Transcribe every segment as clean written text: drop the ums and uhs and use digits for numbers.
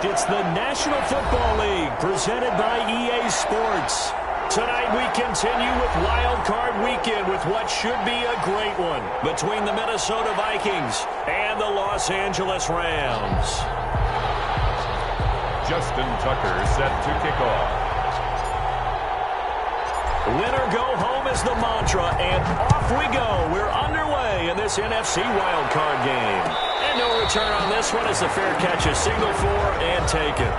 It's the National Football League presented by EA Sports. Tonight we continue with Wild Card Weekend with what should be a great one between the Minnesota Vikings and the Los Angeles Rams. Justin Tucker set to kick off. Win or go home is the mantra, and off we go. We're underway in this NFC Wild Card game. And no return on this one as the fair catch is signaled for and taken.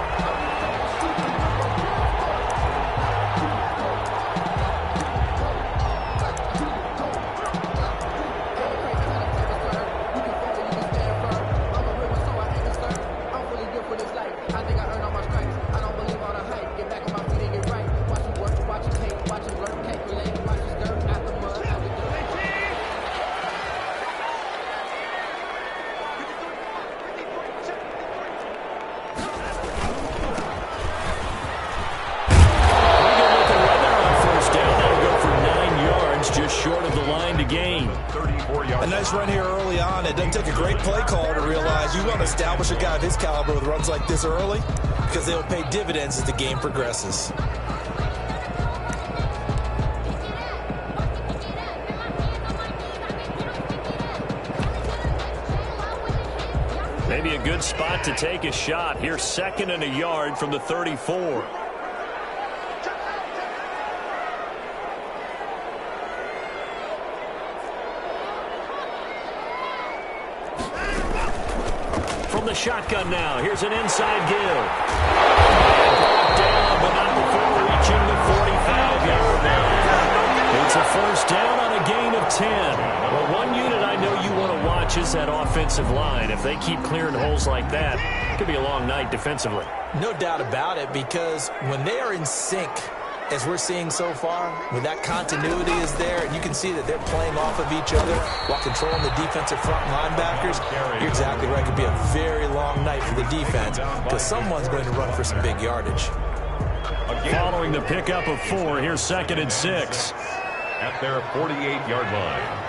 A nice run here early on. It doesn't take a great play caller to realize you want to establish a guy of his caliber with runs like this early because they will pay dividends as the game progresses. Maybe a good spot to take a shot. Here's 2nd and a yard from the 34. From the shotgun now, here's an inside give. Brought down, but not before reaching the 45-yard line. It's a first down on a gain of 10. Well, one unit I know you want to watch is that offensive line. If they keep clearing holes like that, it could be a long night defensively. No doubt about it, because when they are in sync, as we're seeing so far, when that continuity is there, and you can see that they're playing off of each other while controlling the defensive front linebackers, you're exactly right. It could be a very long night for the defense because someone's going to run for some big yardage. Following the pickup of 4, here's 2nd and 6. At their 48-yard line.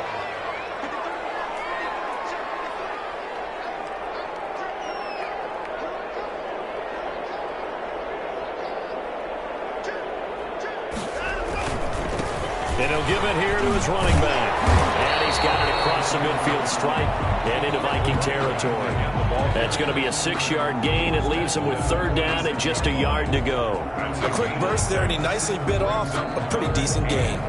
And he'll give it here to his running back. And he's got it across the midfield stripe and into Viking territory. That's going to be a 6-yard gain. It leaves him with 3rd down and just a yard to go. A quick burst there, and he nicely bit off a pretty decent gain.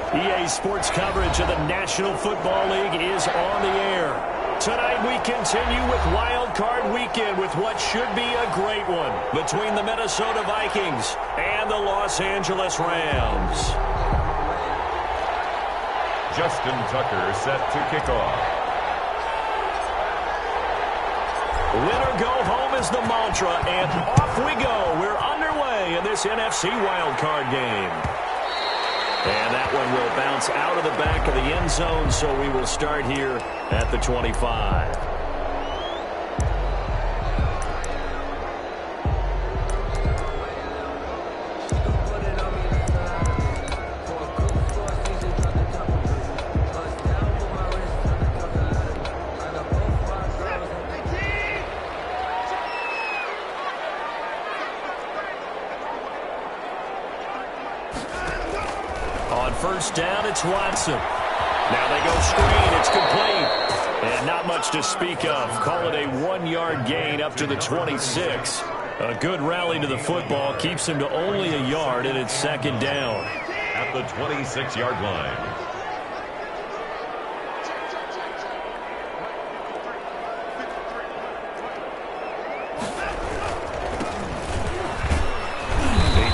EA Sports coverage of the National Football League is on the air. Tonight we continue with Wild Card Weekend with what should be a great one between the Minnesota Vikings and the Los Angeles Rams. Justin Tucker set to kick off. Win or go home is the mantra, and off we go. We're underway in this NFC Wild Card game. And that one will bounce out of the back of the end zone, so we will start here at the 25. First down, it's Watson. Now they go screen. It's complete. And not much to speak of. Call it a 1-yard gain up to the 26. A good rally to the football keeps him to only a yard, and it's second down. At the 26-yard line.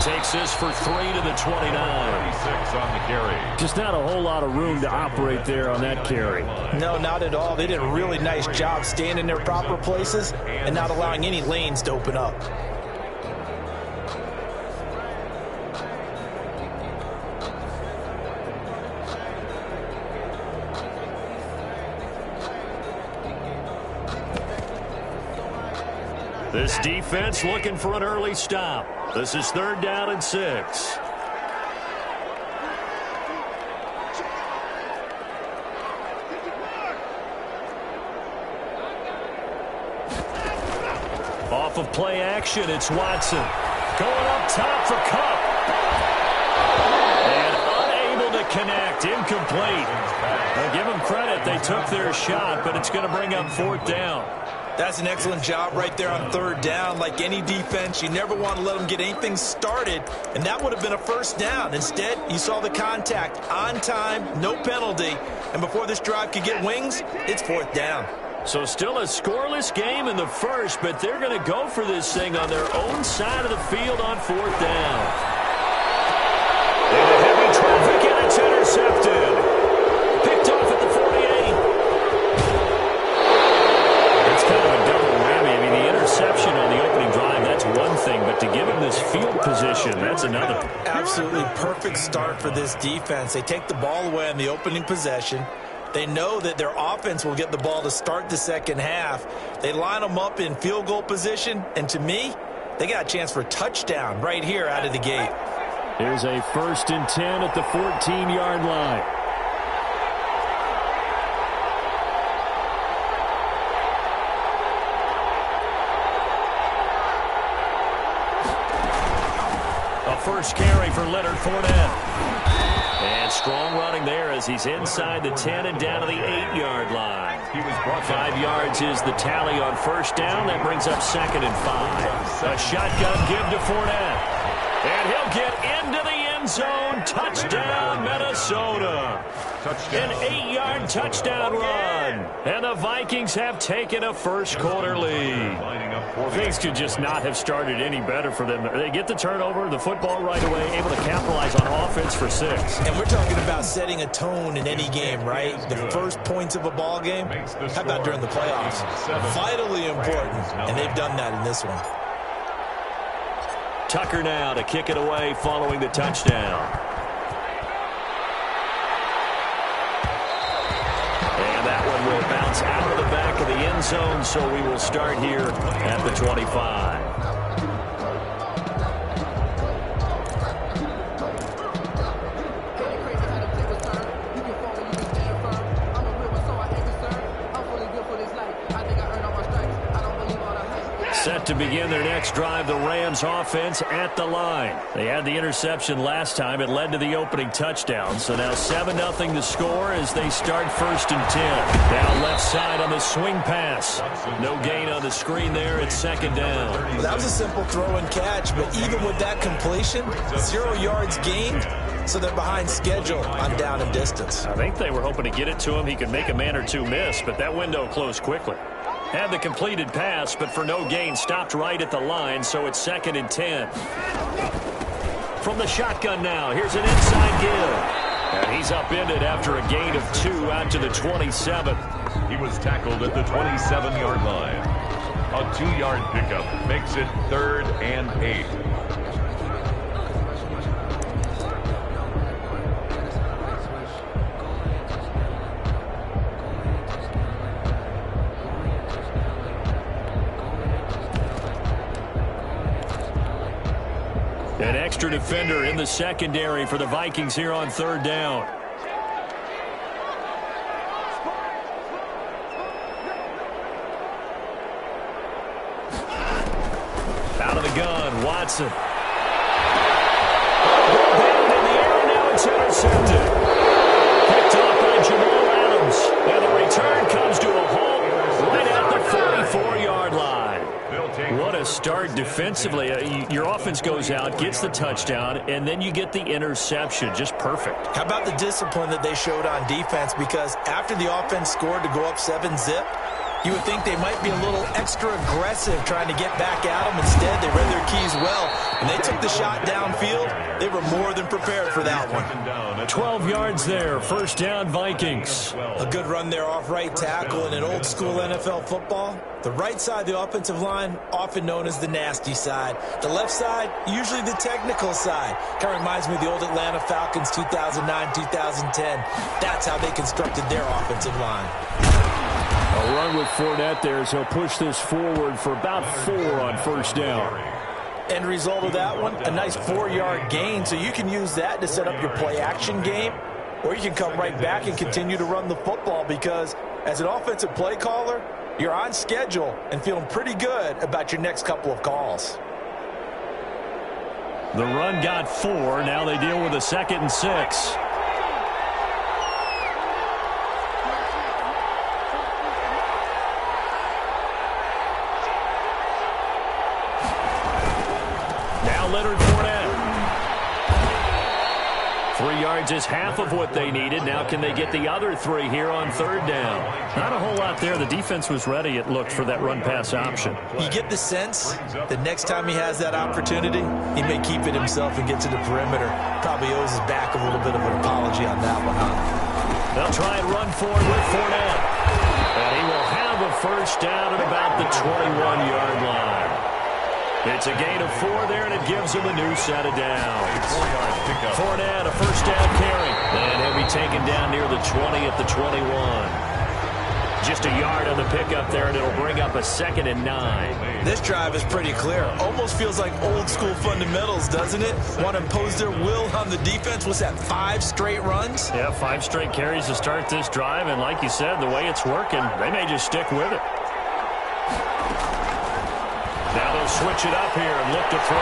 Takes this for 3 to the 29. 36 on the carry. Just not a whole lot of room to operate there on that carry. No, not at all. They did a really nice job staying in their proper places and not allowing any lanes to open up. This defense looking for an early stop. This is 3rd down and 6. Off of play action, it's Watson. Going up top for Kupp. And unable to connect. Incomplete. Now give them credit. They took their shot, but it's going to bring up 4th down. That's an excellent job right there on 3rd down. Like any defense, you never want to let them get anything started, and that would have been a 1st down. Instead, you saw the contact on time, no penalty, and before this drive could get wings, it's 4th down. So still a scoreless game in the first, but they're going to go for this thing on their own side of the field on 4th down. Into heavy traffic, and it's intercepted. Picked off at the 48. Kind of a double whammy. I mean, the interception on the opening drive, that's one thing, but to give him this field position, that's another. Absolutely perfect start for this defense. They take the ball away on the opening possession. They know that their offense will get the ball to start the second half. They line them up in field goal position, and to me, they got a chance for a touchdown right here out of the gate. Here's a 1st and 10 at the 14-yard line. First carry for Leonard Fournette. And strong running there as he's inside the 10 and down to the 8-yard line. 5 yards is the tally on 1st down. That brings up 2nd and 5. A shotgun give to Fournette. And he'll get into the end zone. Touchdown, Minnesota. An 8-yard touchdown run. And the Vikings have taken a first-quarter lead. Things could just not have started any better for them. They get the turnover, the football right away, able to capitalize on offense for 6. And we're talking about setting a tone in any game, right? The first points of a ball game, how about during the playoffs? Vitally important, and they've done that in this one. Tucker now to kick it away following the touchdown. And that one will bounce out of the back of the end zone, so we will start here at the 25. Set Set to begin their next drive, the Rams offense at the line. They had the interception last time. It led to the opening touchdown. So now 7-0 to score as they start 1st and 10. Now left side on the swing pass. No gain on the screen there. It's 2nd down. Well, that was a simple throw and catch, but even with that completion, 0 yards gained. So they're behind schedule on down and distance. I think they were hoping to get it to him. He could make a man or two miss, but that window closed quickly. Had the completed pass, but for no gain, stopped right at the line, so it's 2nd and 10. From the shotgun now, here's an inside give. And he's upended after a gain of 2 out to the 27. He was tackled at the 27-yard line. A 2-yard pickup makes it 3rd and 8. An extra defender in the secondary for the Vikings here on 3rd down. Out of the gun, Watson. Down in the air, now it's intercepted. Picked off by Jamal Adams. And the return comes to a halt right at the 44-yard line. What a start defensively. Your offense goes out, gets the touchdown, and then you get the interception. Just perfect. How about the discipline that they showed on defense? Because after the offense scored to go up 7-zip, you would think they might be a little extra aggressive trying to get back at them. Instead, they read their keys well, and they took the shot downfield. They were more than prepared for that one. 12 yards there. 1st down, Vikings. A good run there off right tackle. In an old-school NFL football, the right side of the offensive line, often known as the nasty side. The left side, usually the technical side. Kind of reminds me of the old Atlanta Falcons 2009, 2010. That's how they constructed their offensive line. A run with Fournette there as he'll push this forward for about 4 on 1st down. End result of that one, a nice 4-yard gain. So you can use that to set up your play-action game, or you can come right back and continue to run the football because as an offensive play caller, you're on schedule and feeling pretty good about your next couple of calls. The run got 4. Now they deal with a 2nd and 6. Leonard Fournette. 3 yards is half of what they needed. Now can they get the other 3 here on 3rd down? Not a whole lot there. The defense was ready, it looked, for that run-pass option. You get the sense that next time he has that opportunity, he may keep it himself and get to the perimeter. Probably owes his back a little bit of an apology on that one, huh? They'll try and run forward with Fournette. And he will have a 1st down at about the 21-yard line. It's a gain of 4 there, and it gives him a new set of downs. Fournette, a 1st down carry. And he'll be taken down near the 20 at the 21. Just a yard on the pickup there, and it'll bring up a 2nd and 9. This drive is pretty clear. Almost feels like old-school fundamentals, doesn't it? Want to impose their will on the defense. What's that, 5 straight runs? Yeah, 5 straight carries to start this drive, and like you said, the way it's working, they may just stick with it. Now they'll switch it up here and look to throw.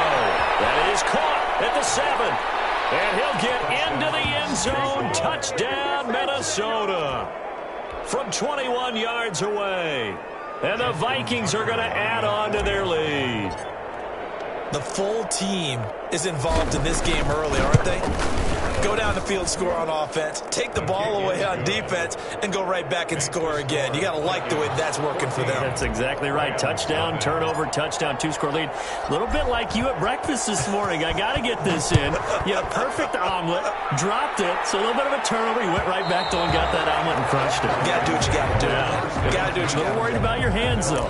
That is caught at the 7. And he'll get into the end zone. Touchdown, Minnesota. From 21 yards away. And the Vikings are going to add on to their lead. The full team is involved in this game early, aren't they? Go down the field, score on offense, take the ball away on defense, and go right back and score again. You got to like the way that's working for them. That's exactly right. Touchdown, turnover, touchdown, 2-score lead. A little bit like you at breakfast this morning. I got to get this in. You had a perfect omelet, dropped it, so a little bit of a turnover. You went right back, though, and got that omelet and crushed it. You got to do what you got to do. Yeah. You got to do what you got to do. A little worried about your hands, though.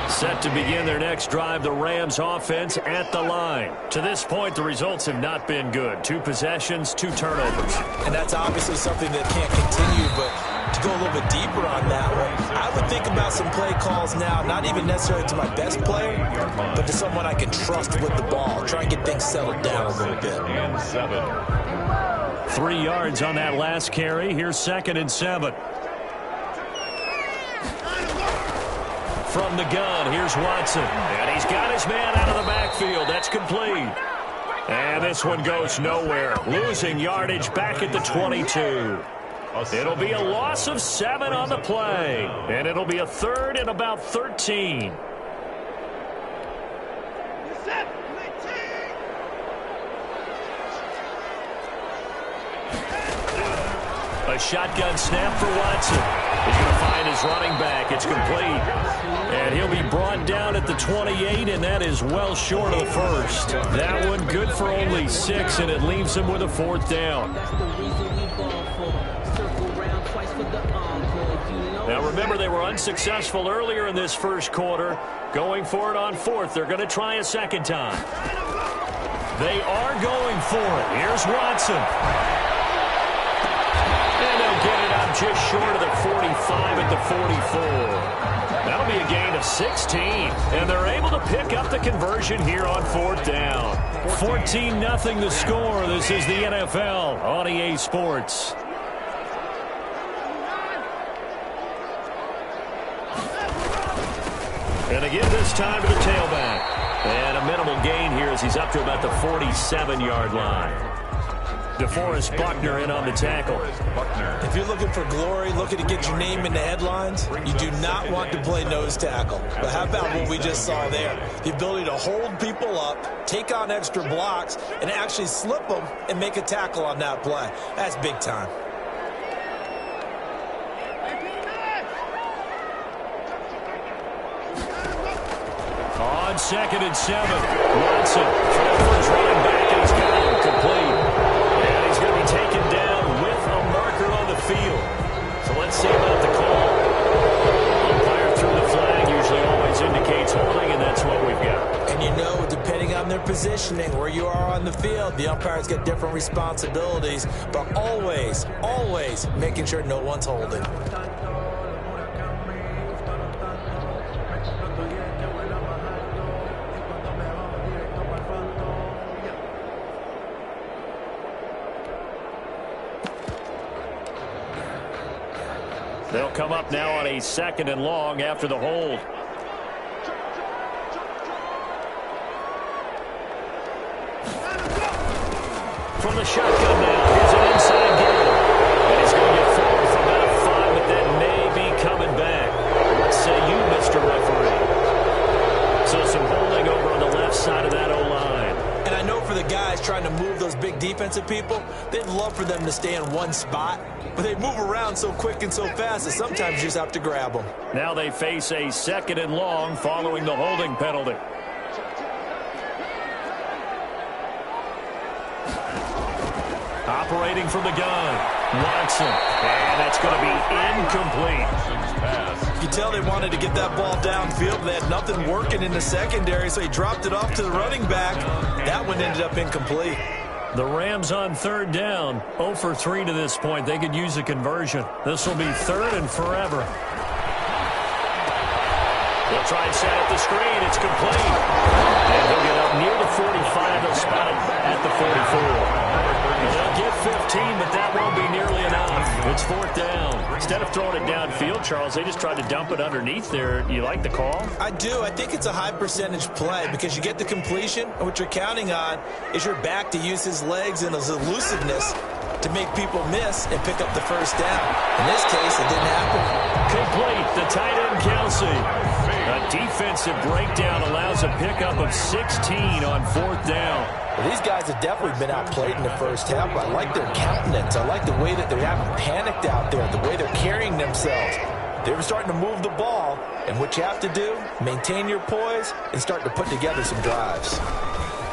Set to begin their next drive, the Rams offense at the line. To this point, the results have not been good. 2 possessions, 2 turnovers. And that's obviously something that can't continue, but to go a little bit deeper on that one, I would think about some play calls now, not even necessarily to my best player, but to someone I can trust with the ball. Try and get things settled down a little bit. And 7. 3 yards on that last carry. Here's 2nd and 7. From the gun, here's Watson. And he's got his man out of the backfield. That's complete. And this one goes nowhere. Losing yardage back at the 22. It'll be a loss of 7 on the play. And it'll be a 3rd and about 13. A shotgun snap for Watson. He's going to find his running back. It's complete. And he'll be brought down at the 28, and that is well short of the first. That one good for only 6, and it leaves him with a 4th down. Now remember, they were unsuccessful earlier in this first quarter. Going for it on 4th. They're going to try a second time. They are going for it. Here's Watson. And they'll get it up just short of the 45 at the 44. That'll be a gain of 16. And they're able to pick up the conversion here on 4th down. 14-0 the score. This is the NFL on EA Sports. And again this time to the tailback. And a minimal gain here as he's up to about the 47-yard line. DeForest Buckner in on the tackle. If you're looking for glory, looking to get your name in the headlines, you do not want to play nose tackle. But how about what we just saw there? The ability to hold people up, take on extra blocks, and actually slip them and make a tackle on that play. That's big time. On 2nd and 7, Watson throws running back, and he's got him complete. And he's going to be taken down with a marker on the field. So let's see about the call. Umpire threw the flag, usually always indicates holding, and that's what we've got. And you know, depending on their positioning, where you are on the field, the umpire's got different responsibilities, but always, always making sure no one's holding. They'll come up now on a 2nd and long after the hold. From the shotgun now, here's an inside give. And he's going to get forward for about a 5, but that may be coming back. What say you, Mr. Referee? So some holding over on the left side of that O-line. And I know for the guys trying to move those big defensive people, they'd love for them to stay in one spot. But they move around so quick and so fast that sometimes you just have to grab them. Now they face a 2nd and long following the holding penalty. Operating from the gun, Watson. And that's going to be incomplete. You tell they wanted to get that ball downfield, but they had nothing working in the secondary, so he dropped it off to the running back. That one ended up incomplete. The Rams on 3rd down, 0 for 3 to this point. They could use a conversion. This will be 3rd and forever. They'll try and set up the screen. It's complete. And he'll get up near the 45. They'll spot it at the 44. And they'll get 15, but that won't be nearly enough. It's 4th down. Instead of throwing it downfield, Charles, they just tried to dump it underneath there. You like the call? I do. I think it's a high percentage play because you get the completion, and what you're counting on is your back to use his legs and his elusiveness to make people miss and pick up the 1st down. In this case, it didn't happen. Complete. The tight end, Kelsey. A defensive breakdown allows a pickup of 16 on 4th down. Well, these guys have definitely been outplayed in the first half. I like their countenance. I like the way that they haven't panicked out there, the way they're carrying themselves. They were starting to move the ball, and what you have to do, maintain your poise and start to put together some drives.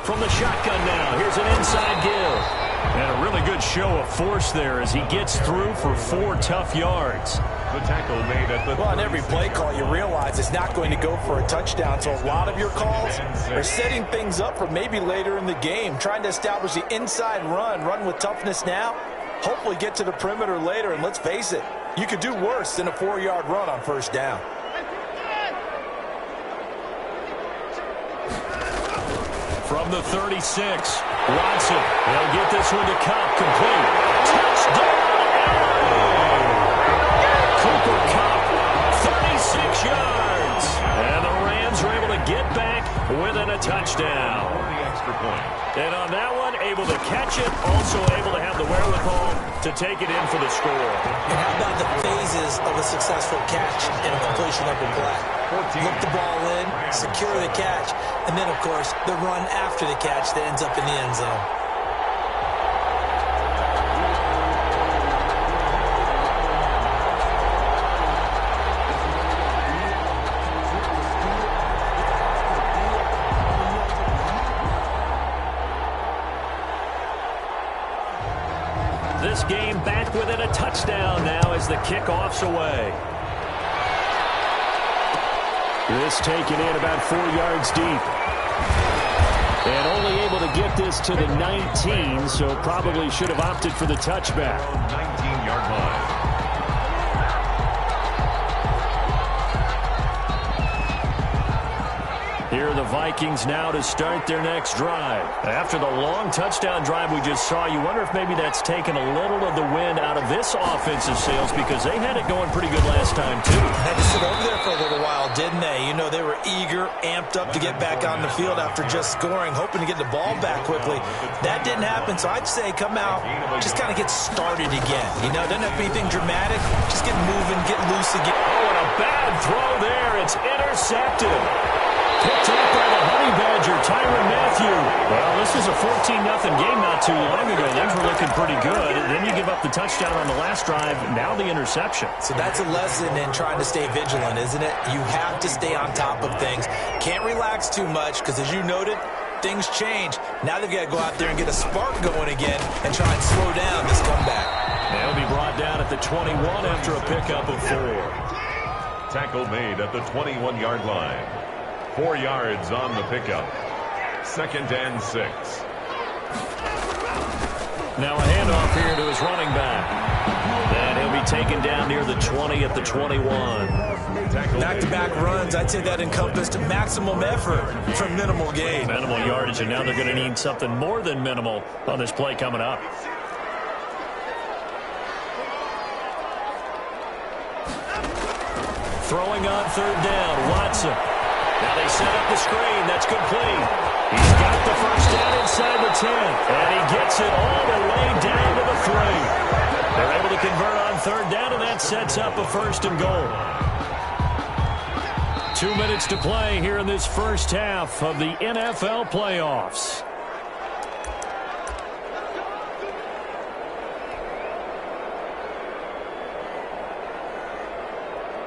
From the shotgun now, here's an inside give. And a really good show of force there as he gets through for 4 tough yards. The tackle made at the Well, on every play call, you realize it's not going to go for a touchdown. So a lot of your calls are setting things up for maybe later in the game, trying to establish the inside run with toughness now. Hopefully get to the perimeter later, and let's face it, You could do worse than a 4-yard run on first down. From the 36, Watson. They'll get this one to Kupp, complete. Touchdown, LA! Cooper Kupp, 36 yards. And the Rams are able to get back within a touchdown. The extra point. And on that one, able to catch it, also able to have the wherewithal to take it in for the score. And how about the phases of a successful catch and a completion of a play? Look the ball in, secure the catch, and then, of course, the run after the catch that ends up in the end zone. This game back within a touchdown now as the kickoff's away. This taken in about 4 yards deep. And only able to get this to the 19, so probably should have opted for the touchback. 19-yard line. Here are the Vikings now to start their next drive. After the long touchdown drive we just saw, you wonder if maybe that's taken a little of the wind out of this offensive sails because they had it going pretty good last time, too. Had to sit over there for a little while, didn't they? You know, they were eager, amped up to get back on the field after just scoring, hoping to get the ball back quickly. That didn't happen, so I'd say come out, just kind of get started again. You know, doesn't have to be anything dramatic. Just get moving, get loose again. Oh, and a bad throw there. It's intercepted. Picked up by the Honey Badger, Tyrann Mathieu. Well, this was a 14-0 game not too long ago. Things were looking pretty good. And then you give up the touchdown on the last drive. Now the interception. So that's a lesson in trying to stay vigilant, isn't it? You have to stay on top of things. Can't relax too much because, as you noted, things change. Now they've got to go out there and get a spark going again and try and slow down this comeback. They'll be brought down at the 21 after a pickup of 4. Tackle made at the 21-yard line. 4 yards on the pickup. 2nd and 6. Now a handoff here to his running back. And he'll be taken down near the 20 at the 21. Back-to-back runs, I'd say that encompassed maximum effort for minimal gain. Minimal yardage, and now they're going to need something more than minimal on this play coming up. Throwing on 3rd down, Watson. Now they set up the screen. That's complete. He's got the first down inside the 10. And he gets it all the way down to the 3. They're able to convert on 3rd down, and that sets up a 1st and goal. 2 minutes to play here in this first half of the NFL playoffs.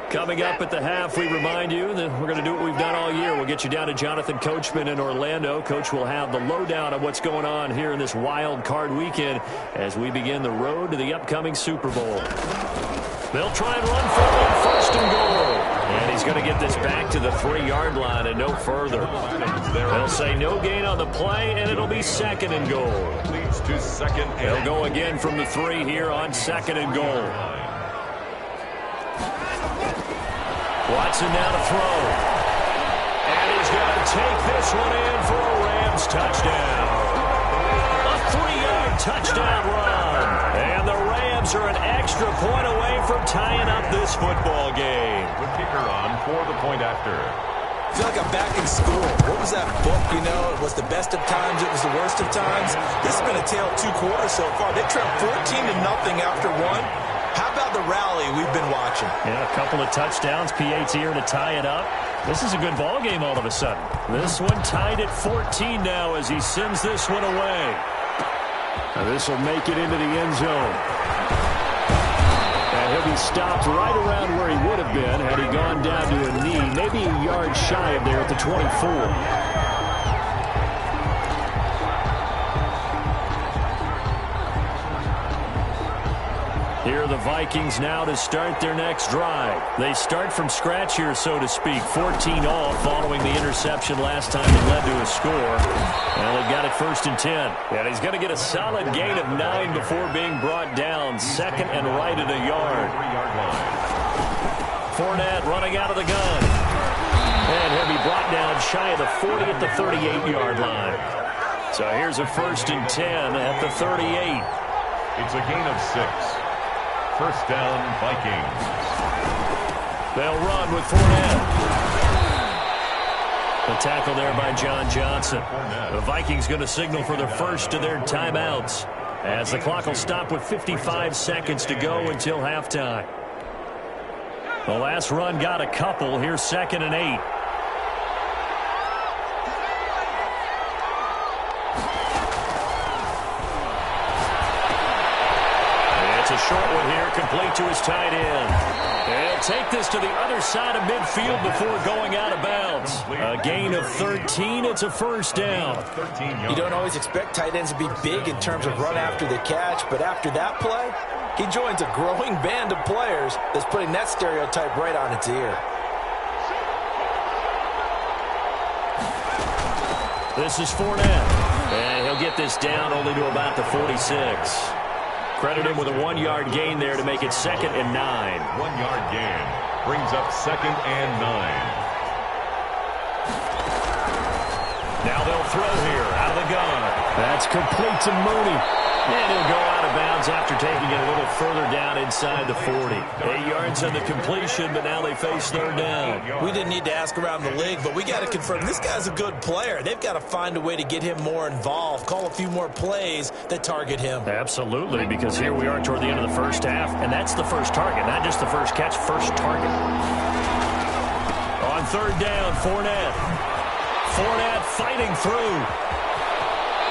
Coming up at the half, we remind you that we're going to do what we've done all year. We'll get you down to Jonathan Coachman in Orlando. Coach will have the lowdown of what's going on here in this wild card weekend as we begin the road to the upcoming Super Bowl. They'll try and run for it on 1st and goal. And he's going to get this back to the 3-yard line and no further. They'll say no gain on the play, and it'll be 2nd and goal. Leads to 2nd. They'll go again from the 3 here on 2nd and goal. Watson now to throw. And he's going to take this one in for a Rams touchdown. A 3-yard touchdown run. And the Rams are an extra point away from tying up this football game. The kicker on for the point after. I feel like I'm back in school. What was that book, you know? It was the best of times. It was the worst of times. This has been a tale of 2 quarters so far. They trailed 14-0 after 1. How about the rally we've been watching? Yeah, a couple of touchdowns, PAT here to tie it up. This is a good ball game all of a sudden. This one tied at 14 now as he sends this one away. Now this will make it into the end zone. And he'll be stopped right around where he would have been had he gone down to a knee, maybe a yard shy of there at the 24. Here are the Vikings now to start their next drive. They start from scratch here, so to speak. 14 all following the interception last time that led to a score. Well, they've got it 1st and 10. And he's going to get a solid gain of 9 before being brought down. 2nd and right at a yard. Fournette running out of the gun. And he'll be brought down shy of the 40 at the 38-yard line. So here's a 1st and 10 at the 38. It's a gain of 6. 1st down, Vikings. They'll run with Fournette. The tackle there by John Johnson. The Vikings going to signal for the first of their timeouts, as the clock will stop with 55 seconds to go until halftime. The last run got a couple. Here's 2nd and 8. A short one here, complete to his tight end. They'll take this to the other side of midfield before going out of bounds. A gain of 13. It's a 1st down. You don't always expect tight ends to be big in terms of run after the catch, but after that play, he joins a growing band of players that's putting that stereotype right on its ear. This is Fournette. And he'll get this down only to about the 46. Credit him with a 1-yard gain there to make it 2nd and 9. 1-yard gain brings up 2nd and 9. Now they'll throw here out of the gun. That's complete to Mooney. And he'll go out of bounds after taking it a little further down inside the 40. 8 yards on the completion, but now they face 3rd down. We didn't need to ask around the league, but we got to confirm this guy's a good player. They've got to find a way to get him more involved, call a few more plays that target him. Absolutely, because here we are toward the end of the first half, and that's the first target, not just the first catch, first target. On 3rd down, Fournette. Fournette fighting through.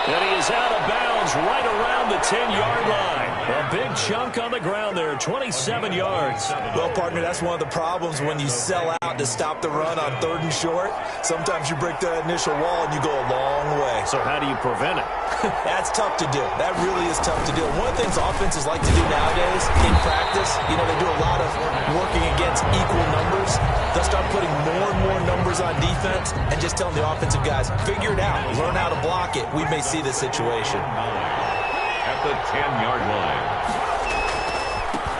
And he is out of bounds right around the 10-yard line. A big chunk on the ground there, 27 yards. Well, partner, that's one of the problems when you sell out to stop the run on 3rd and short. Sometimes you break that initial wall and you go a long way. So how do you prevent it? That's tough to do. That really is tough to do. One of the things offenses like to do nowadays in practice, they do a lot of working against equal numbers. They'll start putting more and more numbers on defense and just telling the offensive guys, figure it out, learn how to block it. We may see this situation. At the 10-yard line.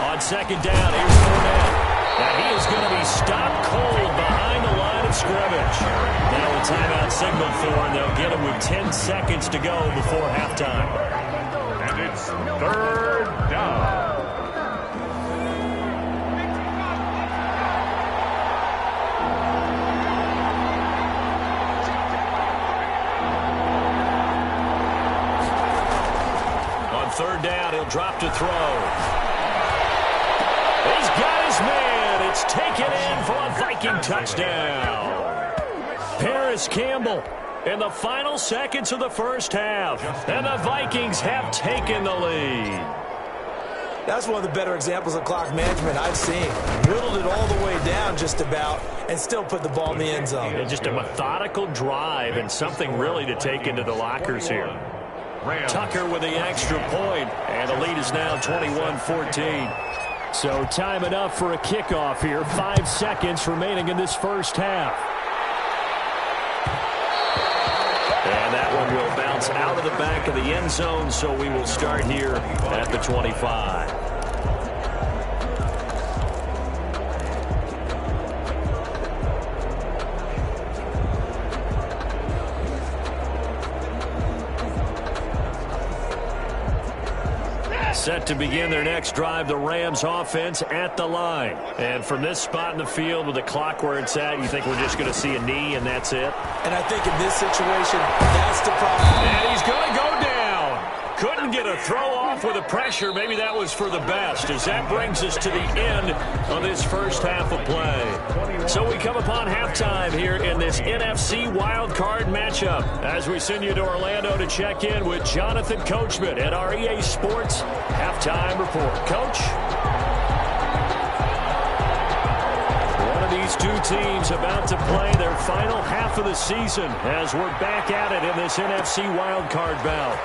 On 2nd down, here's Fournette. Now he is going to be stopped cold behind the line of scrimmage. Now a timeout signal for, and they'll get him with 10 seconds to go before halftime. And it's 3rd down. On 3rd down, he'll drop to throw. He's got his man. It's taken in for a Viking touchdown. Paris Campbell in the final seconds of the first half. And the Vikings have taken the lead. That's one of the better examples of clock management I've seen. Whittled it all the way down just about and still put the ball in the end zone. And just a methodical drive and something really to take into the lockers here. Tucker with the extra point, and the lead is now 21-14. So time enough for a kickoff here. 5 seconds remaining in this first half. And that one will bounce out of the back of the end zone, so we will start here at the 25. Set to begin their next drive, the Rams offense at the line. And from this spot in the field with the clock where it's at, you think we're just going to see a knee and that's it? And I think in this situation, that's the problem. And he's going to go down. Couldn't get a throw off with the pressure. Maybe that was for the best, as that brings us to the end of this first half of play. So we come upon halftime here in this NFC wildcard matchup as we send you to Orlando to check in with Jonathan Coachman at our EA Sports Halftime Report. Coach? One of these two teams about to play their final half of the season as we're back at it in this NFC wildcard bout.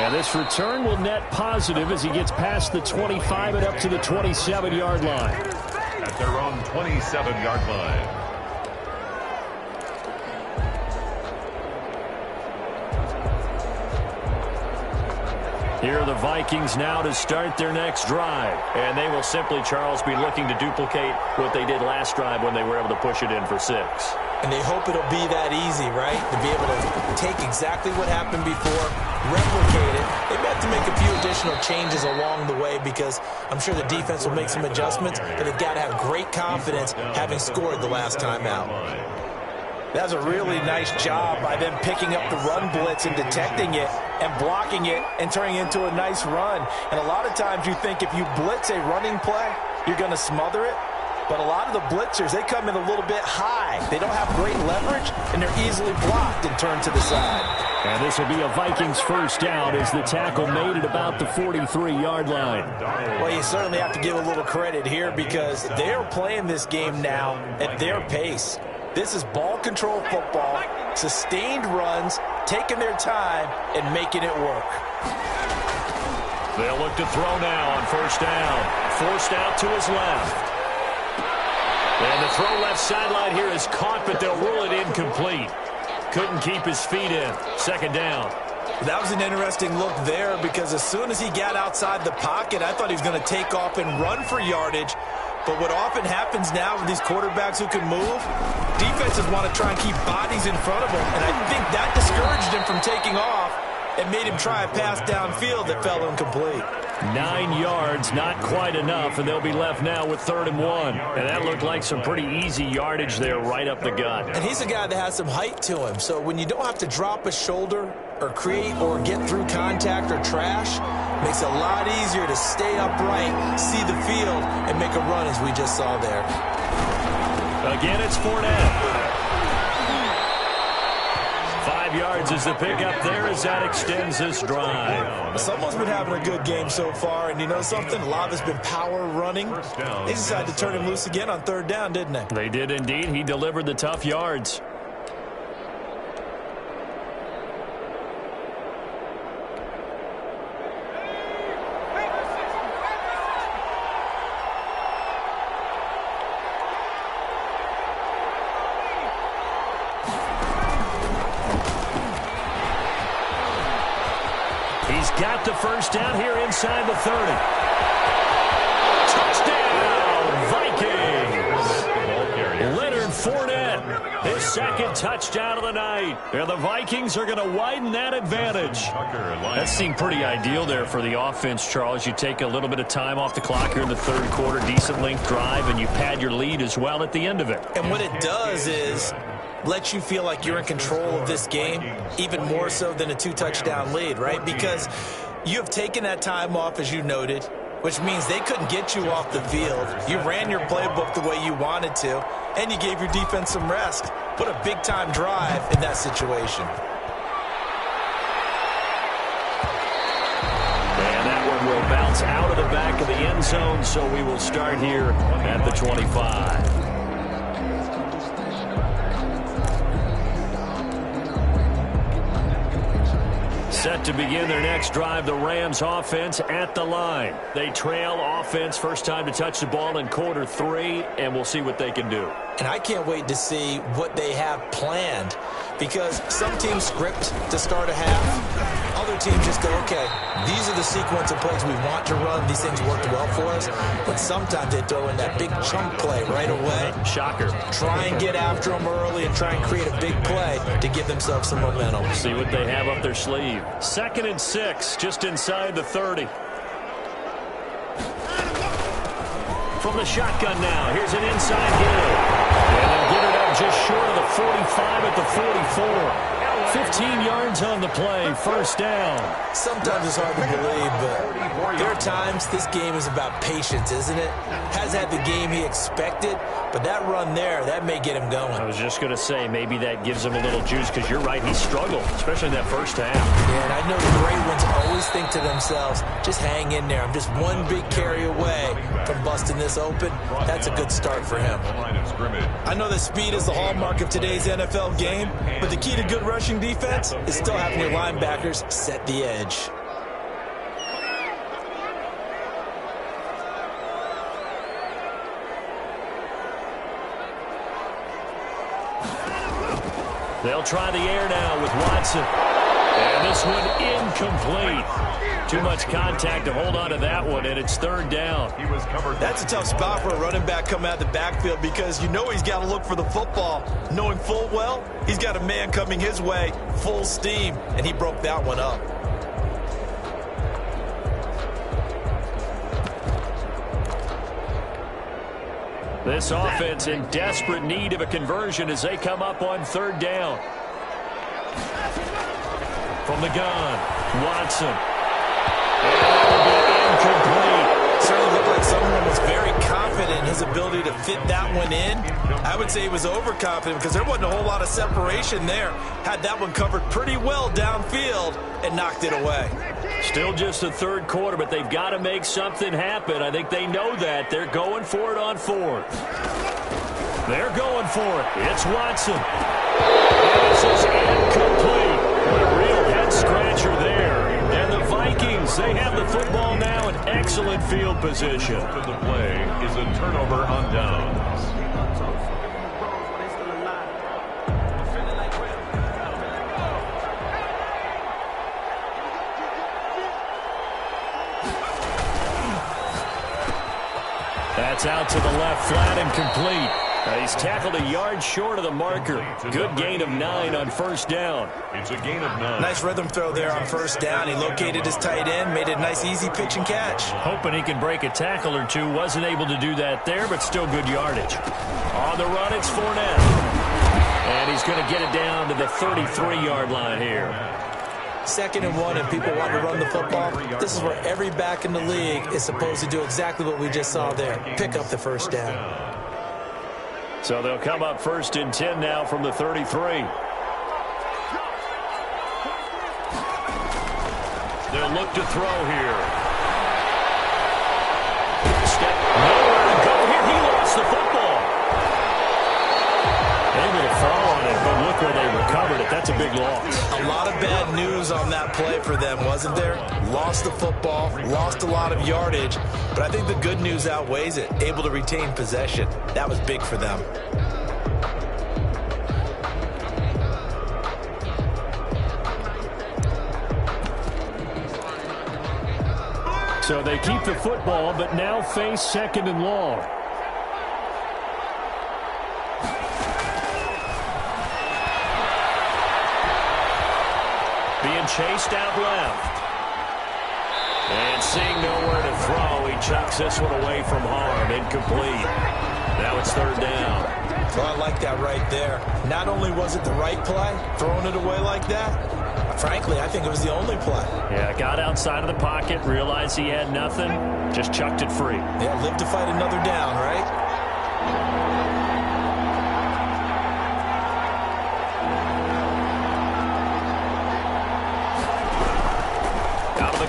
And this return will net positive as he gets past the 25 and up to the 27-yard line. At their own 27-yard line. Here are the Vikings now to start their next drive. And they will simply, Charles, be looking to duplicate what they did last drive when they were able to push it in for 6. And they hope it'll be that easy, right? To be able to take exactly what happened before, replicate it. They may have to make a few additional changes along the way because I'm sure the defense will make some adjustments, but they've got to have great confidence having scored the last time out. That's a really nice job by them picking up the run blitz and detecting it and blocking it and turning it into a nice run. And a lot of times you think if you blitz a running play, you're going to smother it. But a lot of the blitzers, they come in a little bit high. They don't have great leverage, and they're easily blocked and turned to the side. And this will be a Vikings first down as the tackle made at about the 43-yard line. Well, you certainly have to give a little credit here because they're playing this game now at their pace. This is ball control football, sustained runs, taking their time, and making it work. They'll look to throw now on first down. Forced out to his left. And the throw left sideline here is caught, but they'll rule it incomplete. Couldn't keep his feet in. Second down. That was an interesting look there because as soon as he got outside the pocket, I thought he was going to take off and run for yardage. But what often happens now with these quarterbacks who can move, defenses want to try and keep bodies in front of him. And I think that discouraged him from taking off and made him try a pass downfield that fell incomplete. 9 yards, not quite enough, and they'll be left now with 3rd and 1. And that looked like some pretty easy yardage there right up the gut. And he's a guy that has some height to him. So when you don't have to drop a shoulder or create or get through contact or trash, makes it a lot easier to stay upright, see the field, and make a run as we just saw there. Again, it's Fournette. 5 yards is the pickup there as that extends this drive. Someone's been having a good game so far, and you know something? A lot of it's been power running. They decided to turn him loose again on 3rd down, didn't they? They did indeed. He delivered the tough yards. He's got the first down here inside the 30. Touchdown, Vikings! Leonard Fournette, his 2nd touchdown of the night. And the Vikings are going to widen that advantage. That seemed pretty ideal there for the offense, Charles. You take a little bit of time off the clock here in the 3rd quarter, decent length drive, and you pad your lead as well at the end of it. And what it does is let you feel like you're in control of this game, even more so than a 2-touchdown lead, right? Because you have taken that time off, as you noted, which means they couldn't get you off the field. You ran your playbook the way you wanted to, and you gave your defense some rest. What a big-time drive in that situation. And that one will bounce out of the back of the end zone, so we will start here at the 25. Set to begin their next drive, the Rams offense at the line. They trail offense, first time to touch the ball in quarter 3, and we'll see what they can do. And I can't wait to see what they have planned because some teams script to start a half. Other teams just go, okay, these are the sequence of plays we want to run. These things worked well for us. But sometimes they throw in that big chunk play right away. Shocker. Try and get after them early and try and create a big play to give themselves some momentum. See what they have up their sleeve. 2nd and 6, just inside the 30. From the shotgun now, here's an inside Hill. And they'll get it up just short of the 45 at the 44. 15 yards on the play, first down. Sometimes it's hard to believe, but there are times this game is about patience, isn't it? Has had the game he expected, but that run there, that may get him going. I was just going to say, maybe that gives him a little juice, because you're right, he struggled, especially in that first half. Yeah, and I know the great ones always think to themselves, just hang in there. I'm just one big carry away from busting this open. That's a good start for him. I know that speed is the hallmark of today's NFL game, but the key to good rushing defense is still having your linebackers set the edge. They'll try the air now with Watson. And this one incomplete. Too much contact to hold on to that one, and it's third down. He was covered. That's a tough spot for a running back coming out of the backfield because you know he's got to look for the football, knowing full well he's got a man coming his way full steam, and he broke that one up. This offense in desperate need of a conversion as they come up on third down. From the gun, Watson. And that will be incomplete. Certainly looked like someone was very confident in his ability to fit that one in. I would say he was overconfident because there wasn't a whole lot of separation there. Had that one covered pretty well downfield and knocked it away. Still just the third quarter, but they've got to make something happen. I think they know that. They're going for it on fourth. They're going for it. It's Watson. And this is incomplete. What a real head-scratcher there. And the Vikings, they have the football now in excellent field position. To the play is a turnover on downs. That's out to the left, flat and complete. He's tackled a yard short of the marker. Good gain of 9 on first down. It's a gain of 9. Nice rhythm throw there on first down. He located his tight end, made it a nice easy pitch and catch. Hoping he can break a tackle or two. Wasn't able to do that there, but still good yardage. On the run, it's Fournette. And he's going to get it down to the 33-yard line here. 2nd and 1, and people want to run the football. This is where every back in the league is supposed to do exactly what we just saw there. Pick up the first down. So they'll come up 1st and 10 now from the 33. They'll look to throw here. Step nowhere to go here. He lost the football. Able to fall on it, but look where they recovered it. That's a big loss. A lot of bad news on that play for them, wasn't there? Lost the football, lost a lot of yardage, but I think the good news outweighs it. Able to retain possession. That was big for them. So they keep the football, but now face 2nd and long. Being chased out left. And seeing nowhere to throw, he chucks this one away from harm. Incomplete. Now it's 3rd down. Well, I like that right there. Not only was it the right play, throwing it away like that, frankly, I think it was the only play. Yeah, got outside of the pocket, realized he had nothing, just chucked it free. Yeah, live to fight another down, right?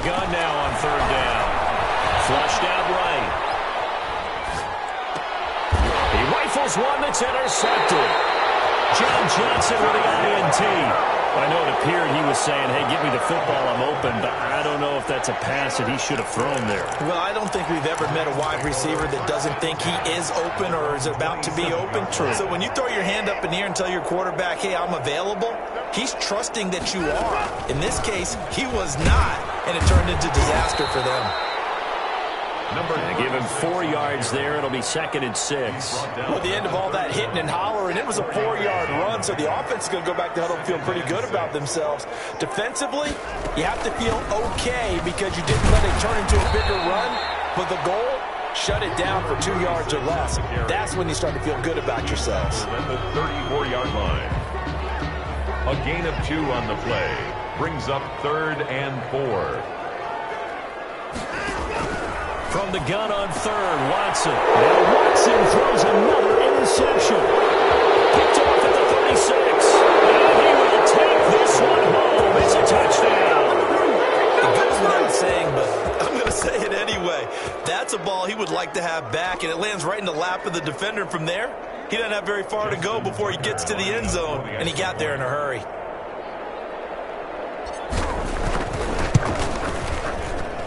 Gun now on 3rd down. Flushed out right. He rifles one that's intercepted. John Johnson with the INT. I know it appeared he was saying, hey, give me the football, I'm open, but I don't know if that's a pass that he should have thrown there. Well, I don't think we've ever met a wide receiver that doesn't think he is open or is about to be open. True. So when you throw your hand up in the air and tell your quarterback, hey, I'm available, he's trusting that you are. In this case, he was not, and it turned into disaster for them. They give him 4 yards there. It'll be 2nd and 6. Well, at the end of all that hitting and hollering, it was a 4-yard run, so the offense is going to go back to huddle and feel pretty good about themselves. Defensively, you have to feel okay because you didn't let it turn into a bigger run, but the goal, shut it down for 2 yards or less. That's when you start to feel good about yourselves. At the 34-yard line. A gain of 2 on the play brings up 3rd and 4. From the gun on 3rd, Watson. Now Watson throws another interception. Picked off at the 36. And he will take this one home. It's a touchdown. It goes without saying, but I'm going to say it anyway. That's a ball he would like to have back, and it lands right in the lap of the defender. From there, he doesn't have very far to go before he gets to the end zone, and he got there in a hurry.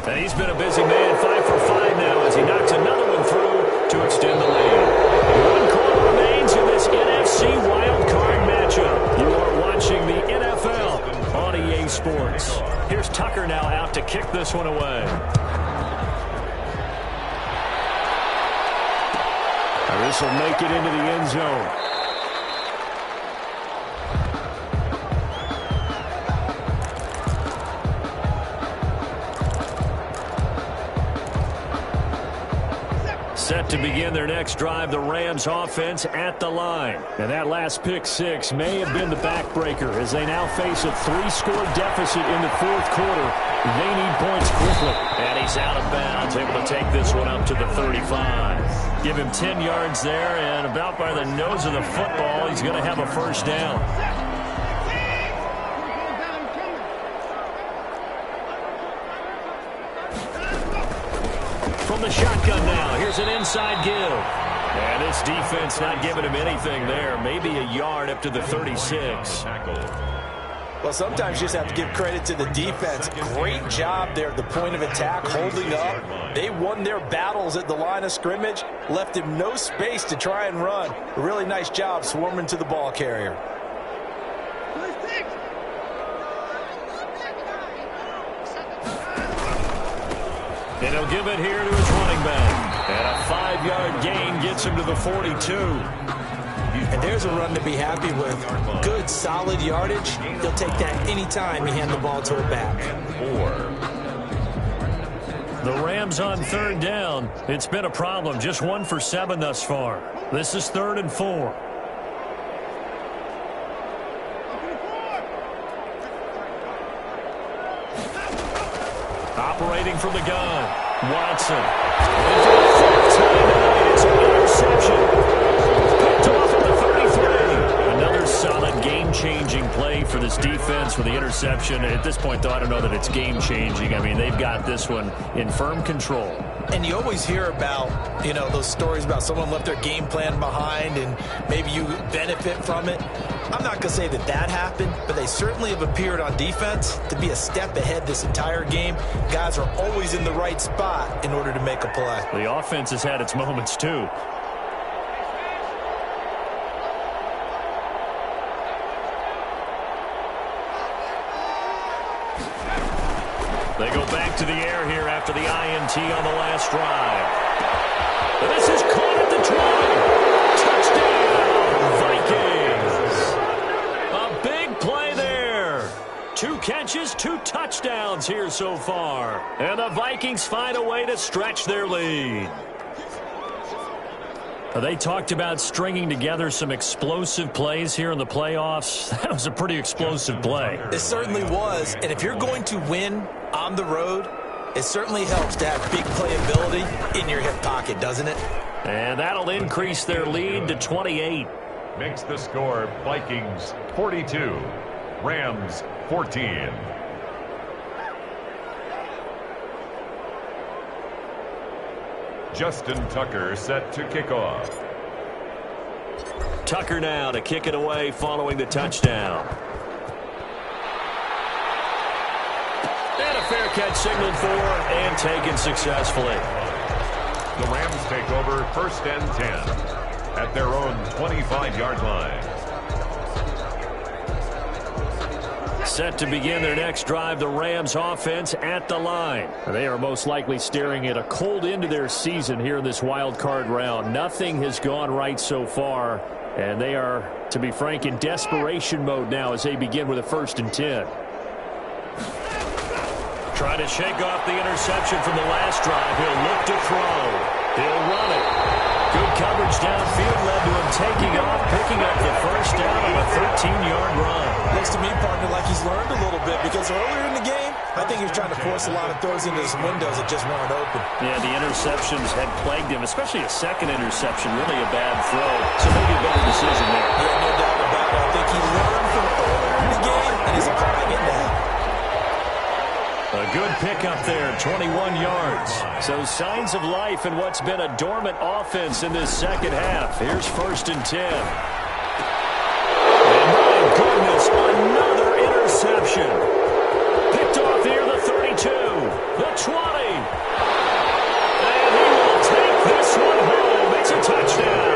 And he's been a busy man, 5 for 5 now as he knocks another one through to extend the lead. 1 quarter remains in this NFC wild card matchup. You are sports. Here's Tucker now out to kick this one away. This will make it into the end zone. Set to begin their next drive, the Rams offense at the line. And that last pick six may have been the backbreaker as they now face a 3-score deficit in the fourth quarter. They need points quickly. And he's out of bounds, able to take this one up to the 35. Give him 10 yards there, and about by the nose of the football, he's going to have a first down. From the shotgun now, here's an inside give. And this defense not giving him anything there. Maybe a yard up to the 36. Well, sometimes you just have to give credit to the defense. Great job there at the point of attack, holding up. They won their battles at the line of scrimmage, left him no space to try and run. A really nice job swarming to the ball carrier. And he'll give it here to his running back. And a 5-yard gain gets him to the 42. And there's a run to be happy with. Good, solid yardage. He'll take that anytime you hand the ball to a back. The Rams on third down. It's been a problem. Just 1 for 7 thus far. This is 3rd and 4. Operating from the gun. Watson. It's an interception. Picked off at the 33. Another solid game-changing play for this defense with the interception. At this point, though, I don't know that it's game-changing. I mean, they've got this one in firm control. And you always hear about, those stories about someone left their game plan behind and maybe you benefit from it. I'm not going to say that happened, but they certainly have appeared on defense to be a step ahead this entire game. Guys are always in the right spot in order to make a play. The offense has had its moments, too. They go back to the air here after the INT on the last drive. This is caught at the 20. Touchdown, Vikings. A big play there. 2 catches, 2 touchdowns here so far. And the Vikings find a way to stretch their lead. They talked about stringing together some explosive plays here in the playoffs. That was a pretty explosive play. It certainly was. And if you're going to win on the road, it certainly helps to have big playability in your hip pocket, doesn't it? And that'll increase their lead to 28. Makes the score Vikings 42, Rams 14. Justin Tucker set to kick off. Tucker now to kick it away following the touchdown. And a fair catch signaled for and taken successfully. The Rams take over 1st and 10 at their own 25-yard line. Set to begin their next drive, the Rams offense at the line. They are most likely staring at a cold end to their season here in this wild card round. Nothing has gone right so far, and they are, to be frank, in desperation mode now as they begin with a 1st and 10. Trying to shake off the interception from the last drive. He'll look to throw. He'll run it. Good coverage downfield led to him taking off, picking up the first down on a 13-yard run. Looks to me, partner, like he's learned a little bit because earlier in the game, I think he was trying to force a lot of throws into his windows that just weren't open. Yeah, the interceptions had plagued him, especially a second interception, really a bad throw. So maybe a better decision there. Yeah, no doubt about it. I think he learned from earlier in the game, and he's applying it now. A good pickup there, 21 yards. So signs of life in what's been a dormant offense in this second half. Here's 1st and 10. And my goodness, another interception. Picked off here, the 32, the 20. And he will take this one home. It's a touchdown.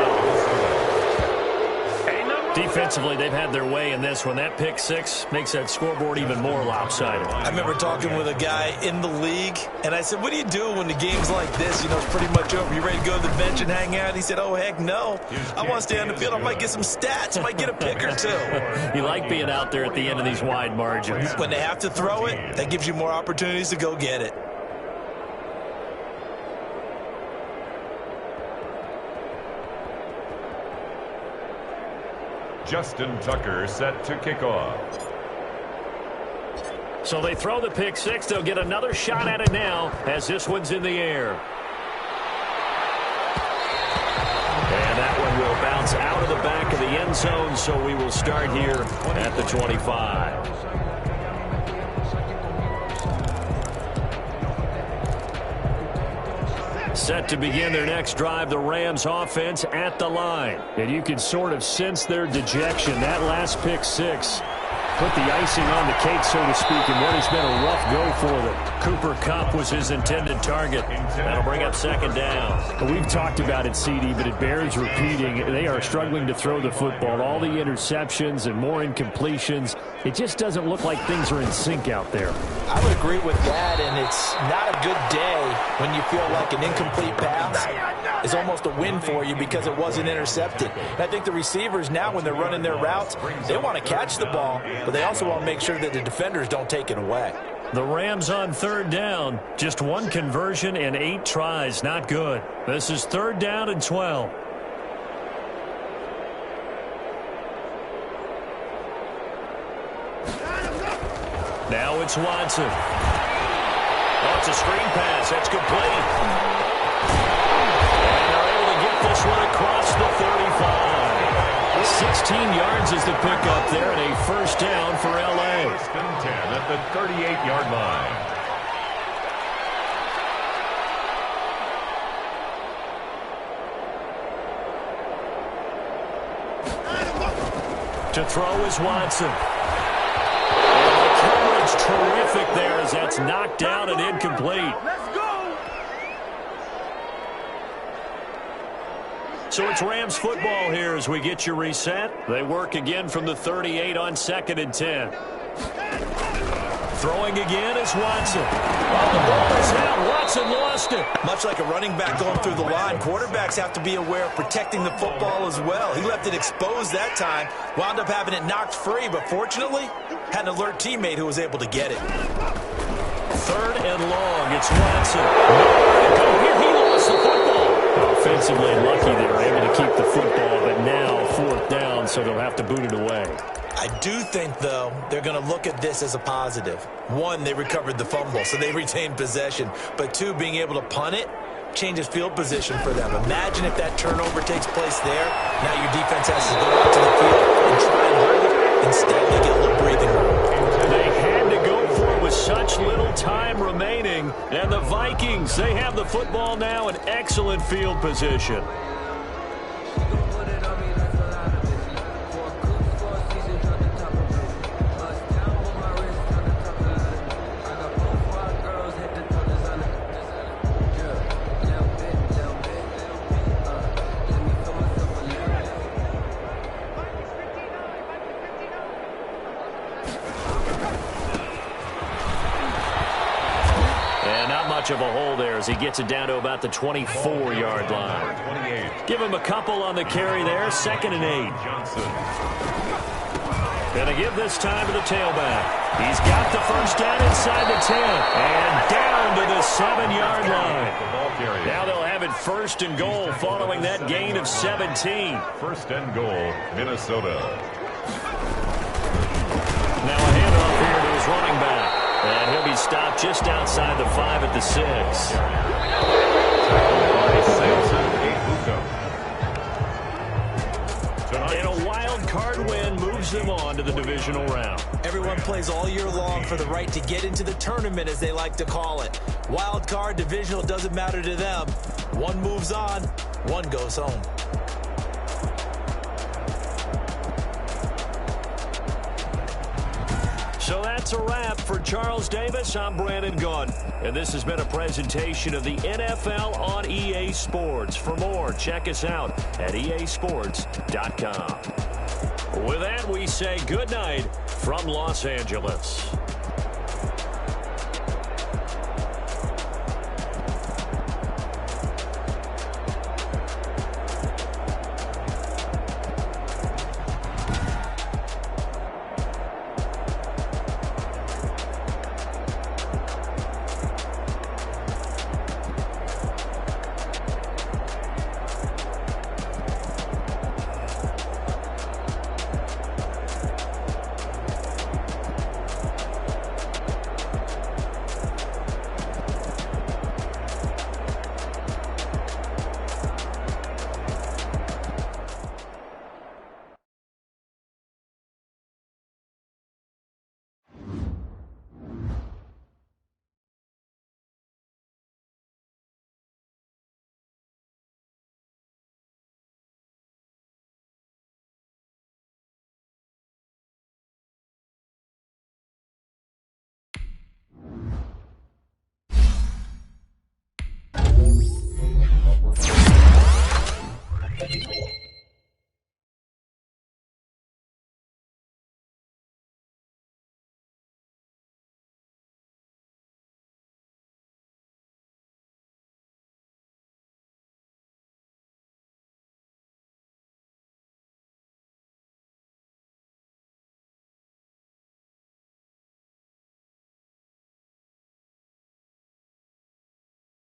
Offensively, they've had their way in this one. That pick six makes that scoreboard even more lopsided. I remember talking with a guy in the league, and I said, what do you do when the game's like this? You know, it's pretty much over. You ready to go to the bench and hang out? He said, oh, heck no. I want to stay on the field. I might get some stats. I might get a pick or two. You like being out there at the end of these wide margins. When they have to throw it, that gives you more opportunities to go get it. Justin Tucker set to kick off. So they throw the pick six. They'll get another shot at it now as this one's in the air. And that one will bounce out of the back of the end zone, so we will start here at the 25. Set to begin their next drive, the Rams offense at the line. And you can sort of sense their dejection. That last pick six put the icing on the cake, so to speak, in what has been a rough go for them. Cooper Kupp was his intended target. That'll bring up second down. We've talked about it, CD, but it bears repeating. They are struggling to throw the football. All the interceptions and more incompletions. It just doesn't look like things are in sync out there. I would agree with that, and it's not a good day when you feel like an incomplete pass is almost a win for you because it wasn't intercepted. And I think the receivers now, when they're running their routes, they want to catch the ball, but they also want to make sure that the defenders don't take it away. The Rams on third down. Just one conversion and 8 tries. Not good. This is third down and 12. Now it's Watson. Oh, it's a screen pass. That's complete. And they're able to get this one across the 35. 16 yards is the pickup there, and a first down for L.A. First and 10 at the 38-yard line. To throw is Watson. And the coverage terrific there as that's knocked down and incomplete. So it's Rams football here as we get you reset. They work again from the 38 on second and 10. Throwing again is Watson. Oh, the ball is out. Watson lost it. Much like a running back going through the line, quarterbacks have to be aware of protecting the football as well. He left it exposed that time, wound up having it knocked free, but fortunately, had an alert teammate who was able to get it. Third and long. It's Watson. Nowhere to go here. He lost the football. Offensively lucky they were able to keep the football, but now fourth down, so they'll have to boot it away. I do think, though, they're going to look at this as a positive. One, they recovered the fumble, so they retained possession. But two, being able to punt it changes field position for them. Imagine if that turnover takes place there. Now your defense has to go out to the field and try and hold it. Instead, they get a little breathing room. They had to go for it with such little time remaining. And the Vikings, they have the football now in excellent field position. Of a hole there as he gets it down to about the 24-yard line. Give him a couple on the carry there. Second and 8. Gonna give this time to the tailback. He's got the first down inside the 10 and down to the 7-yard line. Now they'll have it first and goal following that gain of 17. First and goal, Minnesota. Now a handoff here to his running back. And he'll be stopped just outside the 5 at the 6. And a wild card win moves them on to the divisional round. Everyone plays all year long for the right to get into the tournament, as they like to call it. Wild card, divisional, doesn't matter to them. One moves on, one goes home. So that's a wrap for Charles Davis. I'm Brandon Gunn. And this has been a presentation of the NFL on EA Sports. For more, check us out at easports.com. With that, we say goodnight from Los Angeles.